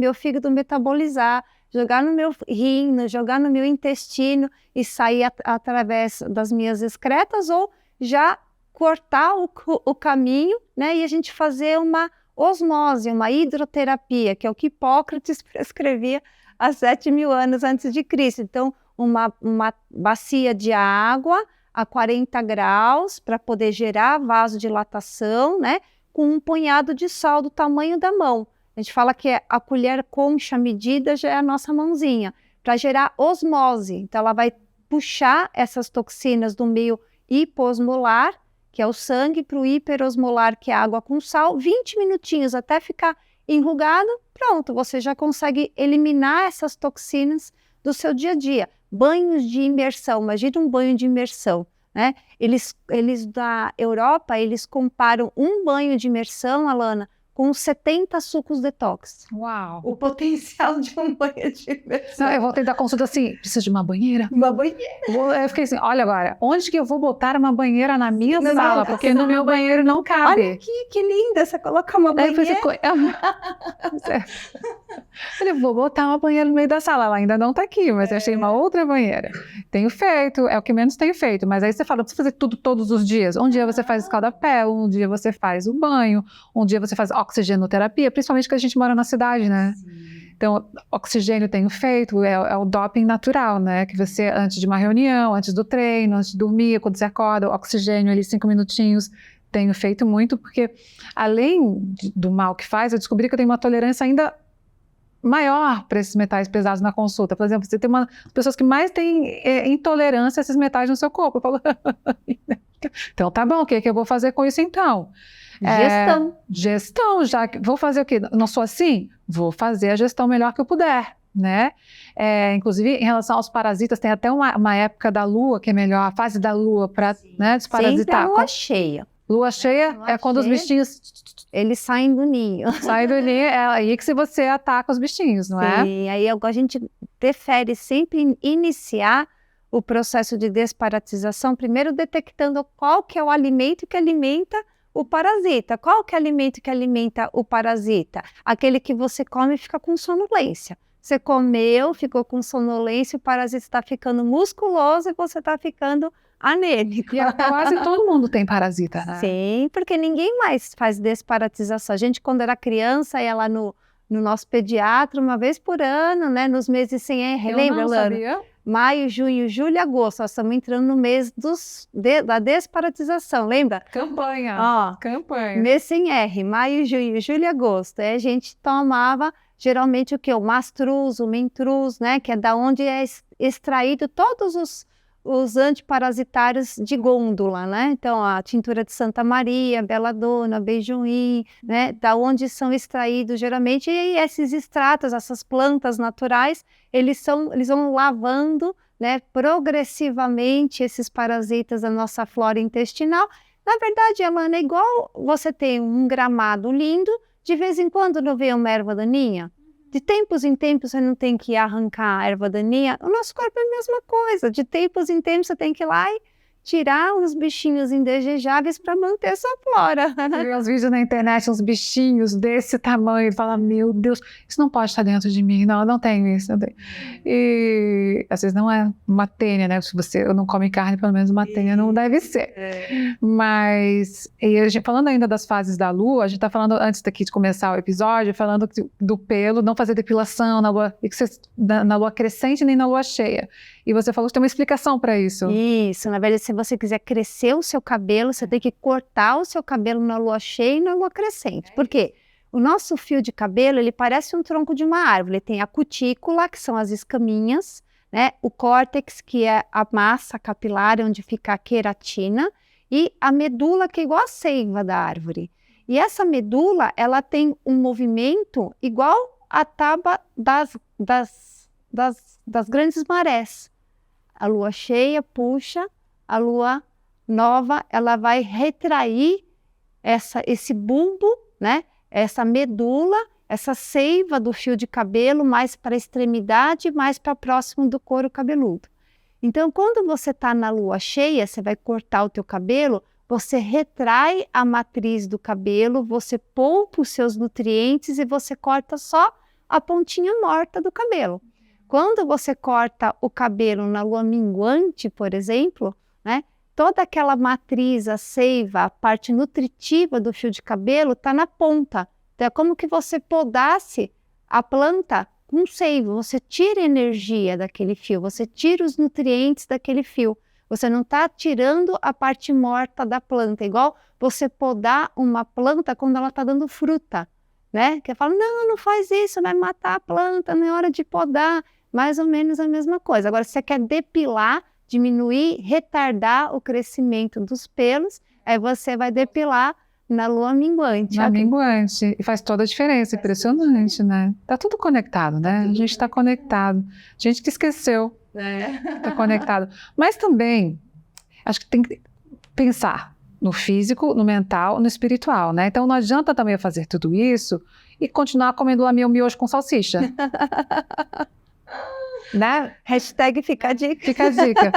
metabolizar, jogar no meu rim, jogar no meu intestino e sair através das minhas excretas, ou já cortar o caminho, né, e a gente fazer uma osmose, uma hidroterapia, que é o que Hipócrates prescrevia há 7.000 anos antes de Cristo. Então, uma bacia de água a 40 graus para poder gerar vasodilatação, né, com um punhado de sal do tamanho da mão. A gente fala que a colher concha medida já é a nossa mãozinha, para gerar osmose. Então, ela vai puxar essas toxinas do meio hiposmolar, que é o sangue, para o hiperosmolar, que é a água com sal, 20 minutinhos até ficar enrugado, pronto, você já consegue eliminar essas toxinas do seu dia a dia. Banhos de imersão, imagina um banho de imersão, né? Eles da Europa, eles comparam um banho de imersão, Alana, com 70 sucos detox. Uau! O potencial de um banho de imersão. Eu voltei da consulta assim, precisa de uma banheira? Uma banheira. Eu fiquei assim, olha agora, onde que eu vou botar uma banheira na minha sala? Porque no meu banheiro não cabe. Olha aqui, que linda, você coloca uma banheira. Aí eu falei, eu vou botar uma banheira no meio da sala, ela ainda não tá aqui, mas eu achei uma outra banheira. Tenho feito, é o que menos tenho feito, mas aí você fala, precisa fazer tudo todos os dias. Um dia você faz escalda-pé, um dia você faz o banho, um dia você faz oxigenoterapia, principalmente que a gente mora na cidade, né? Sim. Então, oxigênio tenho feito, é o doping natural, né? Que você, antes de uma reunião, antes do treino, antes de dormir, quando você acorda, oxigênio ali 5 minutinhos, tenho feito muito, porque além do mal que faz, eu descobri que eu tenho uma tolerância ainda maior para esses metais pesados na consulta. Por exemplo, você tem pessoas que mais têm intolerância a esses metais no seu corpo. Eu falo, então tá bom, o que eu vou fazer com isso então? Gestão, já que vou fazer o quê? Não sou assim? Vou fazer a gestão melhor que eu puder, né? Inclusive, em relação aos parasitas, tem até uma época da lua que é melhor, a fase da lua para desparasitar. Sempre a lua cheia. Lua cheia é quando os bichinhos... Eles saem do ninho. Saem do ninho, é aí que se você ataca os bichinhos, não é? Sim, aí a gente prefere sempre iniciar o processo de desparasitização, primeiro detectando qual que é o alimento que alimenta o parasita. Qual que é o alimento que alimenta o parasita? Aquele que você come e fica com sonolência. Você comeu, ficou com sonolência, o parasita está ficando musculoso e você está ficando anêmico. E quase todo mundo tem parasita, né? Sim, porque ninguém mais faz desparasitização. A gente, quando era criança, ia lá no nosso pediatra uma vez por ano, né? Nos meses sem R. Lembra, Lana? Sabia. Maio, junho, julho e agosto. Nós estamos entrando no mês da desparasitização, lembra? Campanha. Ó, campanha. Mês sem R, maio, junho, julho e agosto. Aí a gente tomava, geralmente, o quê? O mastruz, o mentruz, né? Que é da onde é extraído todos os antiparasitários de gôndula, né? Então, a tintura de Santa Maria, Beladona, Beijoim, né? Da onde são extraídos, geralmente, e esses extratos, essas plantas naturais, eles vão lavando, né, progressivamente esses parasitas da nossa flora intestinal. Na verdade, Alana, é igual você tem um gramado lindo, de vez em quando não vê uma erva daninha. De tempos em tempos você não tem que arrancar a erva daninha. O nosso corpo é a mesma coisa. De tempos em tempos você tem que ir lá e tirar os bichinhos indesejáveis para manter sua flora. Eu vi uns vídeos na internet, uns bichinhos desse tamanho, e fala, meu Deus, isso não pode estar dentro de mim. Não, eu não tenho isso. Não tenho. E às vezes não é uma tênia, né? Se você não come carne, pelo menos uma tênia não deve ser. Mas, falando ainda das fases da lua, a gente está falando, antes daqui de começar o episódio, falando do pelo, não fazer depilação na lua crescente nem na lua cheia. E você falou que tem uma explicação para isso. Isso, na verdade, se você quiser crescer o seu cabelo, você tem que cortar o seu cabelo na lua cheia e na lua crescente. Por quê? O nosso fio de cabelo, ele parece um tronco de uma árvore. Ele tem a cutícula, que são as escaminhas, né? O córtex, que é a massa capilar, onde fica a queratina, e a medula, que é igual a seiva da árvore. E essa medula, ela tem um movimento igual a tábua das grandes marés. A lua cheia puxa, a lua nova, ela vai retrair esse bulbo, né? Essa medula, essa seiva do fio de cabelo mais para a extremidade, mais para próximo do couro cabeludo. Então, quando você está na lua cheia, você vai cortar o teu cabelo, você retrai a matriz do cabelo, você poupa os seus nutrientes e você corta só a pontinha morta do cabelo. Quando você corta o cabelo na lua minguante, por exemplo, né, toda aquela matriz, a seiva, a parte nutritiva do fio de cabelo está na ponta. Então, é como que você podasse a planta com seivo. Você tira a energia daquele fio, você tira os nutrientes daquele fio. Você não está tirando a parte morta da planta, igual você podar uma planta quando ela está dando fruta. né? Que fala, não faz isso, vai matar a planta, não é hora de podar. Mais ou menos a mesma coisa. Agora, se você quer depilar, diminuir, retardar o crescimento dos pelos, aí você vai depilar na lua minguante. Na minguante. E faz toda a diferença, impressionante, né? Tá tudo conectado, né? A gente está conectado. Gente que esqueceu. Está conectado. Mas também, acho que tem que pensar no físico, no mental, no espiritual, né? Então não adianta também eu fazer tudo isso e continuar comendo lá meu miojo com salsicha. Né? Hashtag fica a dica. Fica a dica.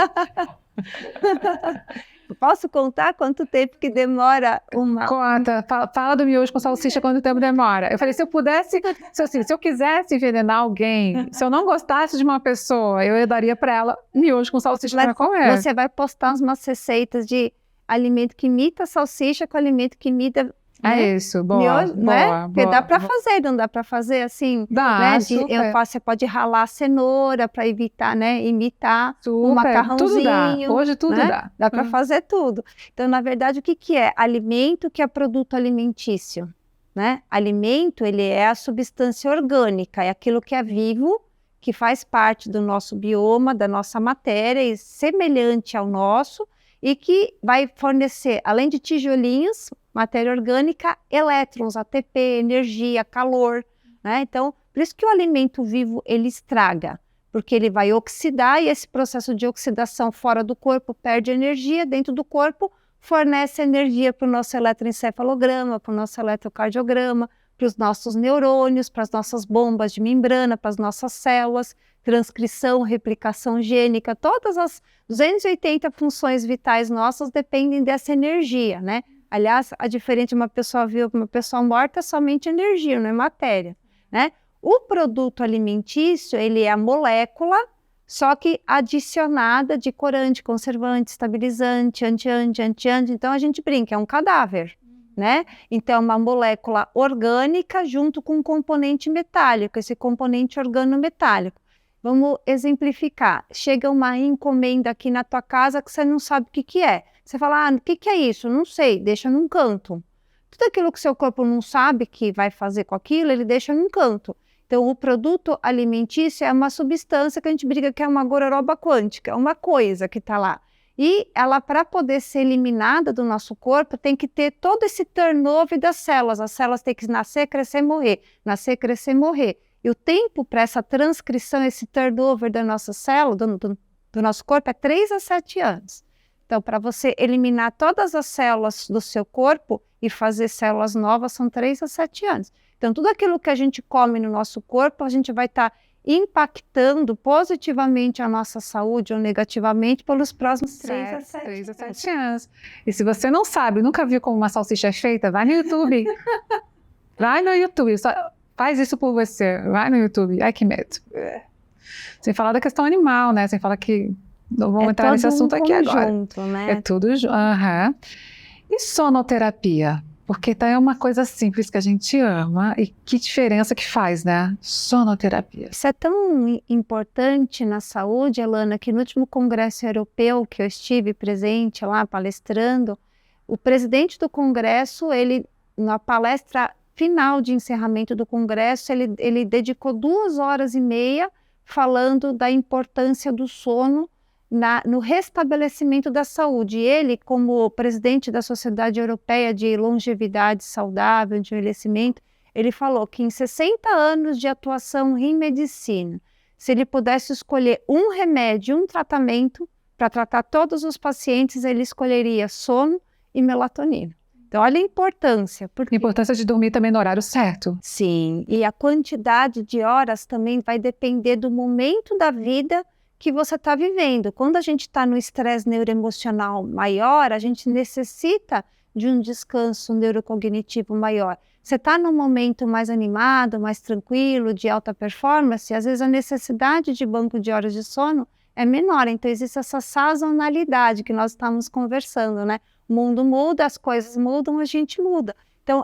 Posso contar quanto tempo que demora uma... Conta, fala do miojo com salsicha, quanto tempo demora. Eu falei, se eu quisesse envenenar alguém, se eu não gostasse de uma pessoa, eu daria para ela miojo com salsicha para comer. Você vai postar umas receitas de alimento que imita salsicha com alimento que imita... É isso, boa, miojo, né? boa. Porque dá para fazer, não dá para fazer assim, dá, né? Você pode ralar cenoura para evitar, né? Imitar um macarrãozinho. Tudo dá. Hoje tudo né? dá. Dá para fazer tudo. Então, na verdade, o que é? Alimento que é produto alimentício, né? Alimento, ele é a substância orgânica, é aquilo que é vivo, que faz parte do nosso bioma, da nossa matéria, e semelhante ao nosso, e que vai fornecer, além de tijolinhos, matéria orgânica, elétrons, ATP, energia, calor, né? Então, por isso que o alimento vivo, ele estraga, porque ele vai oxidar e esse processo de oxidação fora do corpo perde energia, dentro do corpo fornece energia para o nosso eletroencefalograma, para o nosso eletrocardiograma, para os nossos neurônios, para as nossas bombas de membrana, para as nossas células, transcrição, replicação gênica, todas as 280 funções vitais nossas dependem dessa energia, né? Aliás, a diferença de uma pessoa viva para uma pessoa morta é somente energia, não é matéria, né? O produto alimentício, ele é a molécula, só que adicionada de corante, conservante, estabilizante, antiante. Então, a gente brinca, é um cadáver, né? Então, é uma molécula orgânica junto com um componente metálico, esse componente organometálico. Vamos exemplificar. Chega uma encomenda aqui na tua casa que você não sabe o que é. Você fala, o que é isso? Não sei, deixa num canto. Tudo aquilo que seu corpo não sabe que vai fazer com aquilo, ele deixa num canto. Então, o produto alimentício é uma substância que a gente briga que é uma gororoba quântica, é uma coisa que está lá. E ela, para poder ser eliminada do nosso corpo, tem que ter todo esse turnover das células. As células têm que nascer, crescer, morrer. Nascer, crescer, morrer. E o tempo para essa transcrição, esse turnover da nossa célula, do nosso corpo, é 3 a 7 anos. Então, para você eliminar todas as células do seu corpo e fazer células novas, são 3 a 7 anos. Então, tudo aquilo que a gente come no nosso corpo, a gente vai estar impactando positivamente a nossa saúde ou negativamente pelos próximos 3 a 7 anos. E se você não sabe, nunca viu como uma salsicha é feita, vai no YouTube. Vai no YouTube, só faz isso por você, vai no YouTube. Ai, que medo. Sem falar da questão animal, né? Sem falar que... Não vamos entrar nesse assunto aqui agora. Né? É tudo junto. E sonoterapia? Porque é uma coisa simples que a gente ama e que diferença que faz, né? Sonoterapia. Isso é tão importante na saúde, Elana, que no último congresso europeu que eu estive presente lá palestrando, o presidente do congresso, ele, na palestra final de encerramento do congresso, ele dedicou 2 horas e meia falando da importância do sono no restabelecimento da saúde. Ele, como presidente da Sociedade Europeia de Longevidade Saudável, de Envelhecimento, ele falou que em 60 anos de atuação em medicina, se ele pudesse escolher um remédio, um tratamento para tratar todos os pacientes, ele escolheria sono e melatonina. Então, olha a importância. A importância de dormir também no horário certo. Sim, e a quantidade de horas também vai depender do momento da vida que você está vivendo. Quando a gente está no estresse neuroemocional maior, a gente necessita de um descanso neurocognitivo maior. Você está num momento mais animado, mais tranquilo, de alta performance, às vezes a necessidade de banco de horas de sono é menor. Então, existe essa sazonalidade que nós estamos conversando, né? O mundo muda, as coisas mudam, a gente muda. Então,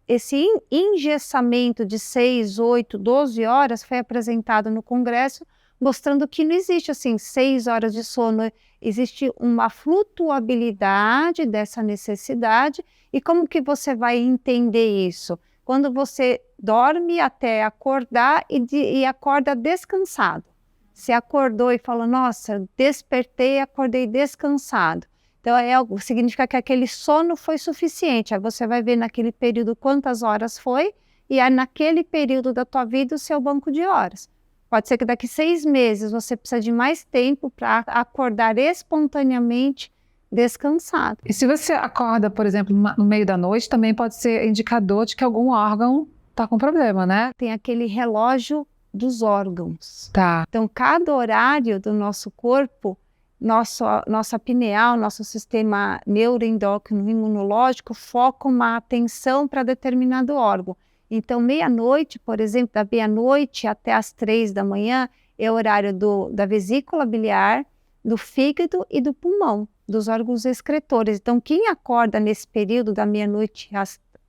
esse engessamento de 6, 8, 12 horas foi apresentado no Congresso, mostrando que não existe assim 6 horas de sono, existe uma flutuabilidade dessa necessidade. E como que você vai entender isso? quando você dorme até acordar e acorda descansado. Você acordou e falou, nossa, despertei, acordei descansado. Então, significa que aquele sono foi suficiente. Aí você vai ver naquele período quantas horas foi, e é naquele período da tua vida o seu banco de horas. Pode ser que daqui 6 meses você precise de mais tempo para acordar espontaneamente descansado. E se você acorda, por exemplo, no meio da noite, também pode ser indicador de que algum órgão está com problema, né? Tem aquele relógio dos órgãos. Tá. Então, cada horário do nosso corpo, nossa pineal, nosso sistema neuroendócrino imunológico foca uma atenção para determinado órgão. Então, meia-noite, por exemplo, da meia-noite até as 3 da manhã, é o horário da vesícula biliar, do fígado e do pulmão, dos órgãos excretores. Então, quem acorda nesse período da meia-noite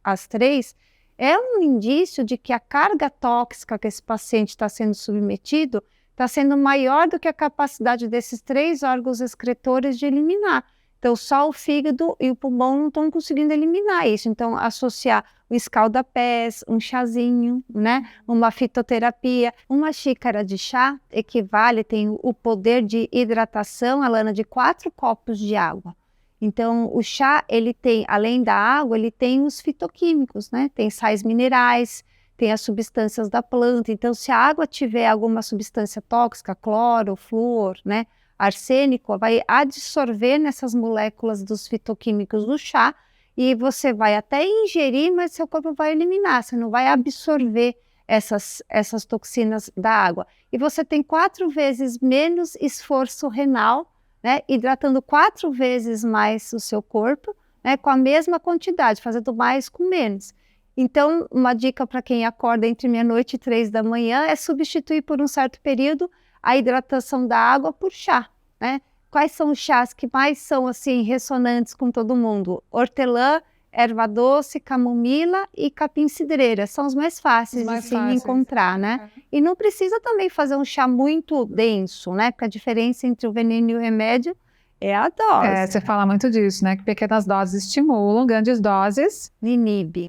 às 3, é um indício de que a carga tóxica que esse paciente está sendo submetido está sendo maior do que a capacidade desses 3 órgãos excretores de eliminar. Então, só o fígado e o pulmão não estão conseguindo eliminar isso. Então, associar um escalda-pés, um chazinho, né? Uma fitoterapia, uma xícara de chá tem o poder de hidratação, Alana, de 4 copos de água. Então, o chá, ele tem, além da água, ele tem os fitoquímicos, né? Tem sais minerais, tem as substâncias da planta. Então, se a água tiver alguma substância tóxica, cloro, flúor, né? Arsênico, vai absorver nessas moléculas dos fitoquímicos do chá e você vai até ingerir, mas seu corpo vai eliminar, você não vai absorver essas toxinas da água. E você tem 4 vezes menos esforço renal, né, hidratando 4 vezes mais o seu corpo, né, com a mesma quantidade, fazendo mais com menos. Então, uma dica para quem acorda entre meia-noite e 3 da manhã é substituir por um certo período a hidratação da água por chá, né? Quais são os chás que mais são, assim, ressonantes com todo mundo? Hortelã, erva doce, camomila e capim-cidreira. São os mais fáceis de se encontrar, né? E não precisa também fazer um chá muito denso, né? Porque a diferença entre o veneno e o remédio é a dose. Você fala muito disso, né? Que pequenas doses estimulam, grandes doses inibem,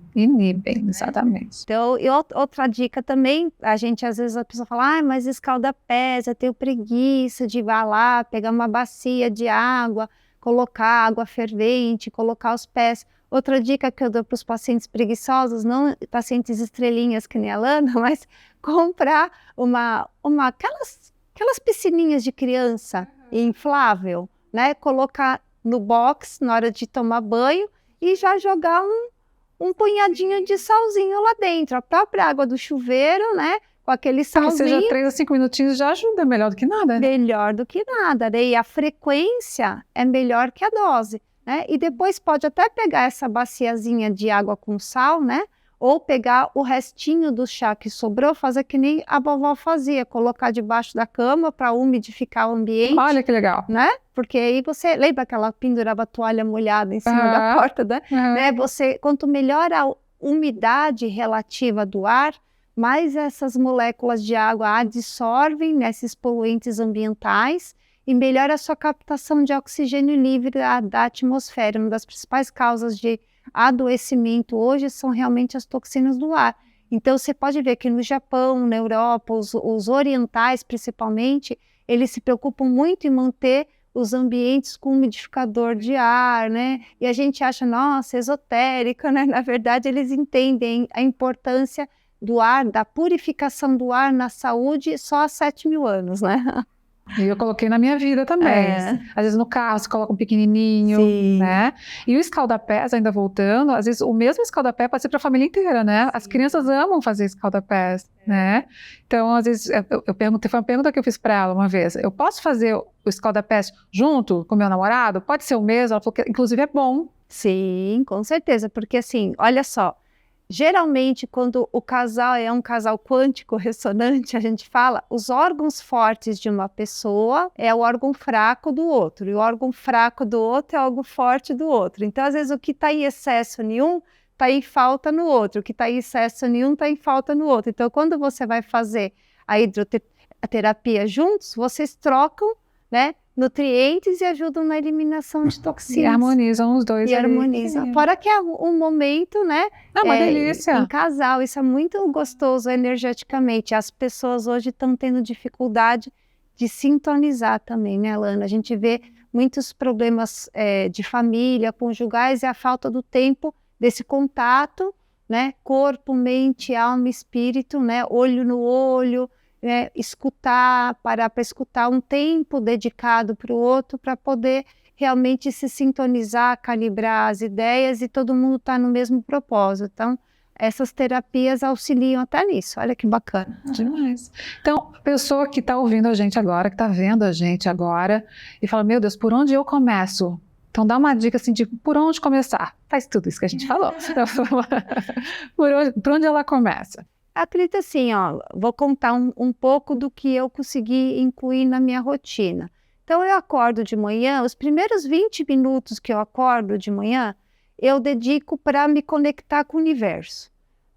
exatamente. Então, e outra dica também, às vezes a pessoa fala, mas escalda-pés, eu tenho preguiça de ir lá, pegar uma bacia de água, colocar água fervente, colocar os pés. Outra dica que eu dou para os pacientes preguiçosos, não pacientes estrelinhas que nem a Lana, mas comprar aquelas piscininhas de criança inflável, né? Colocar no box na hora de tomar banho e já jogar um punhadinho de salzinho lá dentro. A própria água do chuveiro, né? Com aquele salzinho. Seja 3 a 5 minutinhos já ajuda, melhor do que nada. Né? Melhor do que nada, né? E a frequência é melhor que a dose, né? E depois pode até pegar essa baciazinha de água com sal, né? Ou pegar o restinho do chá que sobrou, fazer que nem a vovó fazia, colocar debaixo da cama para umidificar o ambiente. Olha que legal. Né? Porque aí você, lembra que ela pendurava a toalha molhada em cima da porta, né? Quanto melhor a umidade relativa do ar, mais essas moléculas de água absorvem esses poluentes ambientais e melhora a sua captação de oxigênio livre da atmosfera. Uma das principais causas de adoecimento hoje são realmente as toxinas do ar. Então, você pode ver que no Japão, na Europa, os orientais principalmente, eles se preocupam muito em manter os ambientes com umidificador de ar, né? E a gente acha, nossa, esotérica, né? Na verdade, eles entendem a importância do ar, da purificação do ar na saúde só há 7.000 anos, né? E eu coloquei na minha vida também. Às vezes no carro você coloca um pequenininho, Sim. Né? E o escalda-pés, ainda voltando, às vezes o mesmo escalda-pé pode ser para a família inteira, né? Sim. As crianças amam fazer escalda-pés, né? Então, às vezes, eu perguntei, foi uma pergunta que eu fiz para ela uma vez, eu posso fazer o escalda-pés junto com o meu namorado? Pode ser o mesmo? Ela falou que, inclusive, é bom. Sim, com certeza, porque assim, olha só, geralmente, quando o casal é um casal quântico ressonante, a gente fala, os órgãos fortes de uma pessoa é o órgão fraco do outro, e o órgão fraco do outro é o órgão forte do outro. Então, às vezes, o que está em excesso em um, está em falta no outro, o que está em excesso em um, está em falta no outro. Então, quando você vai fazer a hidroterapia juntos, vocês trocam, né, nutrientes e ajudam na eliminação de toxinas. E harmonizam os dois. E harmonizam. Fora que é um momento, né? Uma delícia. Em casal, isso é muito gostoso energeticamente. As pessoas hoje estão tendo dificuldade de sintonizar também, né, Alana? A gente vê muitos problemas de família, conjugais, e a falta do tempo desse contato, né? Corpo, mente, alma, espírito, né? Olho no olho, né? Parar para escutar, um tempo dedicado para o outro, para poder realmente se sintonizar, calibrar as ideias, e todo mundo está no mesmo propósito. Então, essas terapias auxiliam até nisso. Olha que bacana. Demais. Então, a pessoa que está ouvindo a gente agora, que está vendo a gente agora, e fala, meu Deus, por onde eu começo? Então, dá uma dica assim de por onde começar. Faz tudo isso que a gente falou. Por onde ela começa? Acredito assim, ó, vou contar um pouco do que eu consegui incluir na minha rotina. Então, eu acordo de manhã, os primeiros 20 minutos que eu acordo de manhã, eu dedico para me conectar com o universo.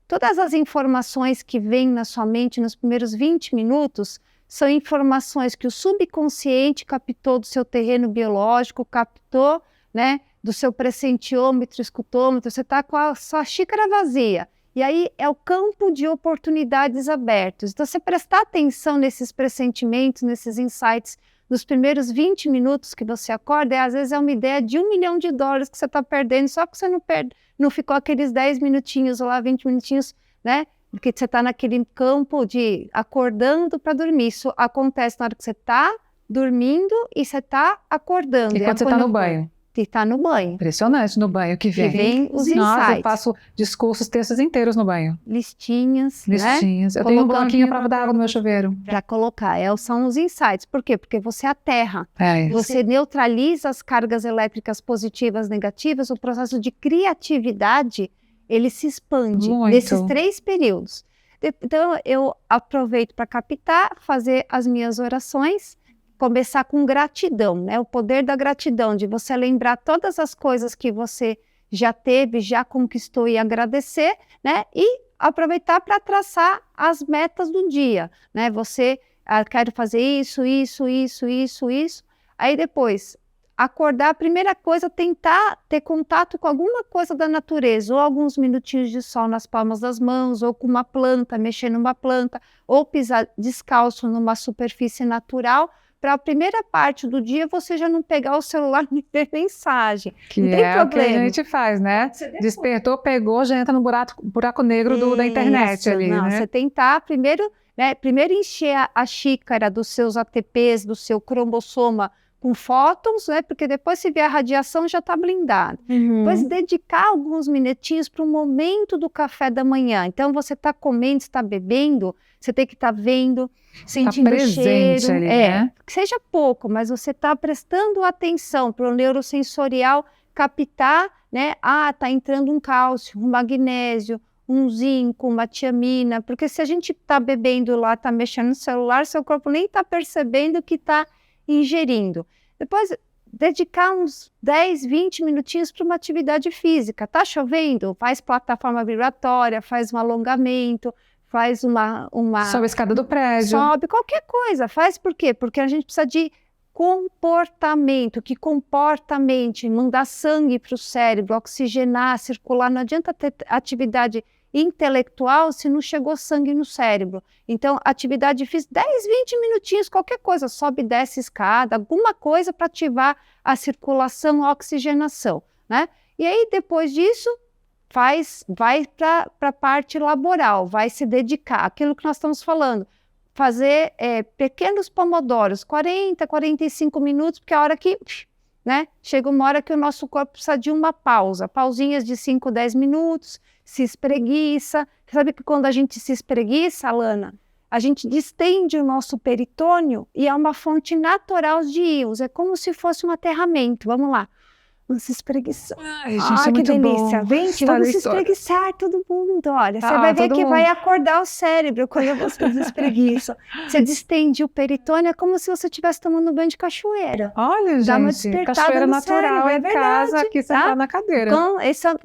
Todas as informações que vêm na sua mente nos primeiros 20 minutos são informações que o subconsciente captou do seu terreno biológico, captou, né, do seu pressentiômetro, escutômetro. Você está com a sua xícara vazia. E aí é o campo de oportunidades abertos. Então, você prestar atenção nesses pressentimentos, nesses insights, nos primeiros 20 minutos que você acorda, às vezes é uma ideia de $1 milhão que você está perdendo, só que você não ficou aqueles 10 minutinhos lá, 20 minutinhos, né? Porque você está naquele campo de acordando para dormir. Isso acontece na hora que você está dormindo e você está acordando. E quando você está no banho? Que está no banho. Impressionante no banho que vem. Que vem os insights. Nossa, eu faço discursos, textos inteiros no banho. Listinhas, né? Eu tenho um bloquinho para dar água no meu chuveiro. Para colocar, são os insights. Por quê? Porque você aterra. Você neutraliza as cargas elétricas positivas, negativas, o processo de criatividade, ele se expande nesses 3 períodos. Então, eu aproveito para captar, fazer as minhas orações, começar com gratidão, né? O poder da gratidão, de você lembrar todas as coisas que você já teve, já conquistou e agradecer, né? E aproveitar para traçar as metas do dia, né? Você, quero fazer isso. Aí depois, acordar, a primeira coisa, tentar ter contato com alguma coisa da natureza, ou alguns minutinhos de sol nas palmas das mãos, ou com uma planta, mexer numa planta, ou pisar descalço numa superfície natural, para a primeira parte do dia você já não pegar o celular e ver mensagem. Que não tem problema. O que a gente faz, né? Despertou, pegou, já entra no buraco negro da internet ali, não, né? Você tentar primeiro encher a xícara dos seus ATPs, do seu cromossoma com fótons, né? Porque depois, se vier a radiação, já está blindado. Depois, dedicar alguns minutinhos para o momento do café da manhã. Então, você está comendo, está bebendo, você tem que estar vendo, sentindo o cheiro. Ali, né? Que seja pouco, mas você está prestando atenção para o neurosensorial captar, né? Está entrando um cálcio, um magnésio, um zinco, uma tiamina. Porque se a gente está bebendo lá, está mexendo no celular, seu corpo nem está percebendo que está ingerindo. Depois, dedicar uns 10, 20 minutinhos para uma atividade física. Tá chovendo? Faz plataforma vibratória, faz um alongamento, faz uma... Sobe a escada do prédio. Sobe, qualquer coisa. Faz por quê? Porque a gente precisa de comportamento, que comporta a mente, mandar sangue para o cérebro, oxigenar, circular. Não adianta ter atividade intelectual se não chegou sangue no cérebro. Então, atividade física, 10, 20 minutinhos, qualquer coisa, sobe e desce escada, alguma coisa para ativar a circulação, a oxigenação, né? E aí, depois disso, vai para a parte laboral, vai se dedicar àquilo que nós estamos falando, fazer pequenos pomodoros, 40, 45 minutos, porque é a hora que, né, chega uma hora que o nosso corpo precisa de uma pausa, pausinhas de 5, 10 minutos, se espreguiça. Sabe que quando a gente se espreguiça, Alana, a gente distende o nosso peritônio e é uma fonte natural de íons, é como se fosse um aterramento. Vamos lá, vamos se espreguiçar. Ai, gente, que delícia. Bom. Vem, vamos se espreguiçar, todo mundo. Olha, você vai ver que vai acordar o cérebro quando você se espreguiça. Você distende o peritônio, é como se você estivesse tomando banho de cachoeira. Olha, dá uma gente, despertada cachoeira no natural cérebro, em casa, aqui sentada na cadeira. Então,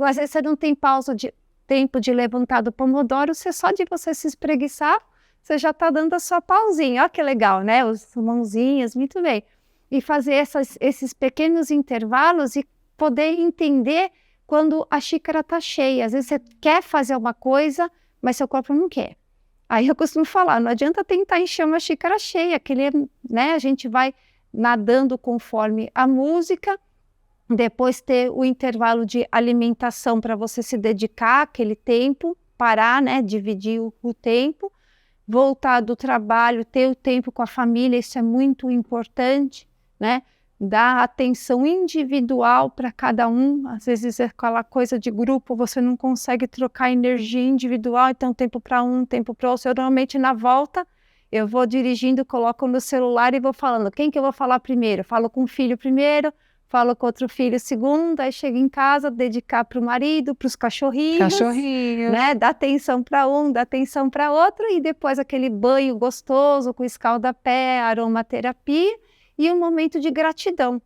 às vezes você não tem pausa de tempo de levantar do pomodoro, só de você se espreguiçar, você já está dando a sua pausinha. Olha que legal, né? As mãozinhas, muito bem. e fazer esses pequenos intervalos e poder entender quando a xícara está cheia. Às vezes você quer fazer uma coisa, mas seu corpo não quer. Aí eu costumo falar, não adianta tentar encher uma xícara cheia, né, a gente vai nadando conforme a música, depois ter o intervalo de alimentação para você se dedicar àquele tempo, parar, né, dividir o tempo, voltar do trabalho, ter o tempo com a família, isso é muito importante, né? Dar atenção individual para cada um, às vezes é aquela coisa de grupo, você não consegue trocar energia individual, então tempo para um, tempo para outro. Eu normalmente na volta, eu vou dirigindo, coloco no celular e vou falando, quem que eu vou falar primeiro? Falo com o filho primeiro, falo com outro filho segundo, aí chego em casa, dedicar para o marido, para os cachorrinhos, né? Dá atenção para um, dá atenção para outro, e depois aquele banho gostoso com escalda-pé, aromaterapia, e um momento de gratidão,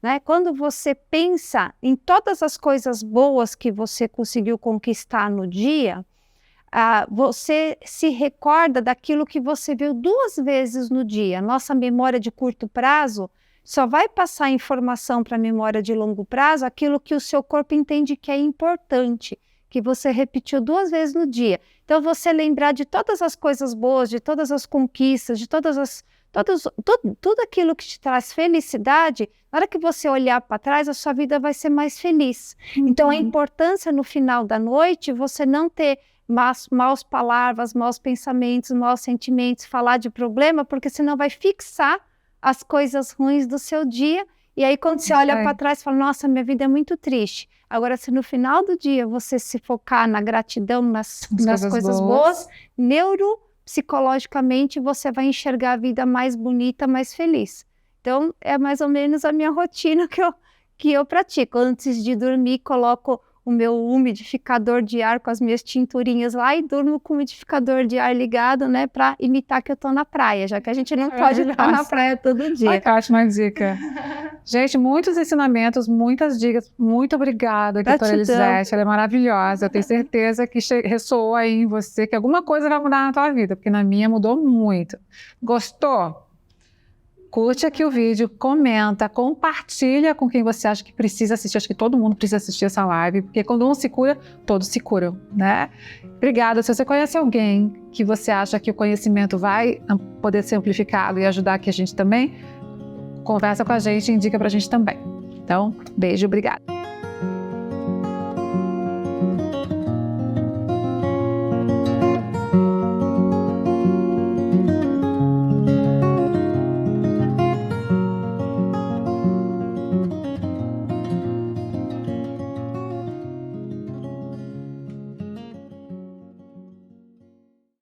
né? Quando você pensa em todas as coisas boas que você conseguiu conquistar no dia, você se recorda daquilo que você viu 2 vezes no dia. Nossa memória de curto prazo só vai passar informação para a memória de longo prazo aquilo que o seu corpo entende que é importante, que você repetiu 2 vezes no dia. Então, você lembrar de todas as coisas boas, de todas as conquistas, de tudo aquilo que te traz felicidade, na hora que você olhar para trás, a sua vida vai ser mais feliz. Então, a importância no final da noite, você não ter maus palavras, maus pensamentos, maus sentimentos, falar de problema, porque senão vai fixar as coisas ruins do seu dia, e aí quando você olha para trás, fala, nossa, minha vida é muito triste. Agora, se no final do dia você se focar na gratidão, nas coisas boas, neuropsicologicamente você vai enxergar a vida mais bonita, mais feliz. Então, é mais ou menos a minha rotina que eu pratico. Antes de dormir, coloco o meu umidificador de ar com as minhas tinturinhas lá e durmo com o umidificador de ar ligado, né, para imitar que eu tô na praia, já que a gente não pode estar na praia todo dia. Ai, ótima dica. Gente, muitos ensinamentos, muitas dicas. Muito obrigada, doutora Elisete. Ela é maravilhosa. Eu tenho certeza que ressoou aí em você, que alguma coisa vai mudar na tua vida, porque na minha mudou muito. Gostou? Curte aqui o vídeo, comenta, compartilha com quem você acha que precisa assistir. Acho que todo mundo precisa assistir essa live, porque quando um se cura, todos se curam, né? Obrigada. Se você conhece alguém que você acha que o conhecimento vai poder ser amplificado e ajudar aqui a gente também, conversa com a gente e indica pra gente também. Então, beijo, obrigada.